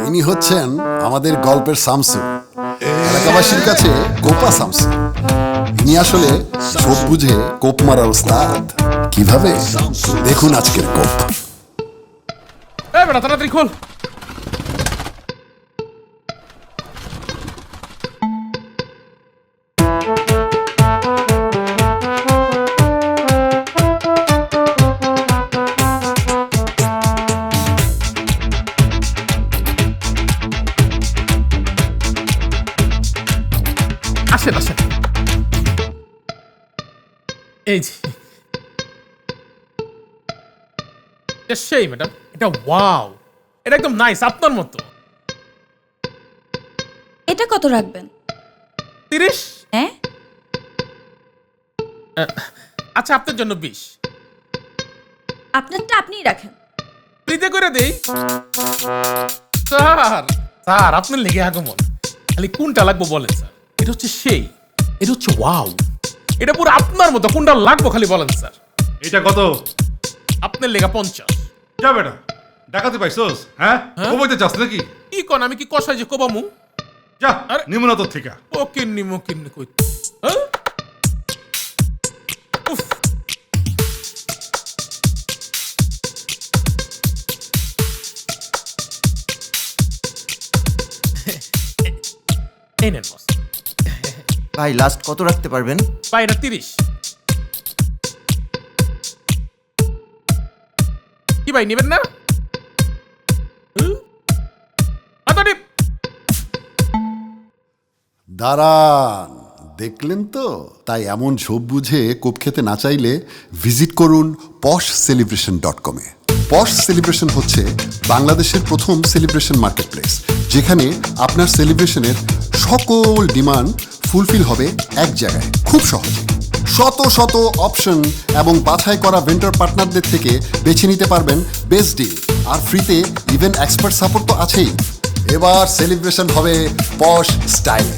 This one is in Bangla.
ইনি হচ্ছেন আমাদের গল্পের শামসু, এলাকাবাসীর কাছে কোপা শামসু। ইনি আসলে সব বুঝে কোপ মারার ওস্তাদ। কিভাবে দেখুন আজকের কোপ। বেটা তাড়াতাড়ি খোল। আসেন আসেন, এই যে সেই ম্যাডাম, এটা ওয়াও, এটা একদম নাইস, আপনার মতো। এটা কত রাখবেন? 30? হ্যাঁ, আচ্ছা আপনার জন্য 20। আপনারটা আপনিই রাখেন। ফ্রিতে করে দেই। স্যার স্যার আপনার লেগে আগমন, খালি কোনটা লাগবো বলেন স্যার। এটা হচ্ছে সেই, এটা হচ্ছে ওয়াও, এটা পুরো আপনার মতো। কোনটা লাগবো খালি বলেন স্যার। এটা কত? আপনার লেগা 50। যা বেটা, ডাকাতে পাইছস? হ্যাঁ, কমাইতে চাস নাকি? কি কোন, আমি কি কষাই যে কোবামু? যা, আরে। নিমুনা তোর থেকে। ও কিন্নি মো কিন্নি কই, হ্যাঁ? উফ। এই নেন বস। ভাই লাস্ট কত রাখতে পারবেন? ভাই এটা 30। কি ভাই নেবেন না? হাতাড়ি। দাঁড়ান, দেখলেন তো? তাই এমন ঝোপ বুঝে কোপ খেতে না চাইলে ভিজিট করুন poshcelebration.com-এ। পশ সেলিব্রেশন হচ্ছে বাংলাদেশের প্রথম সেলিব্রেশন মার্কেটপ্লেস, যেখানে আপনার সেলিব্রেশনের সকল ডিমান্ড ফুলফিল হবে এক জায়গায় খুব সহজে। শত শত অপশন এবং বাছাই করা ভেন্ডর পার্টনারদের থেকে বেছে নিতে পারবেন বেস্ট ডিল, আর ফ্রিতে ইভেন্ট এক্সপার্ট সাপোর্ট তো আছেই। এবার সেলিব্রেশন হবে পশ স্টাইলে।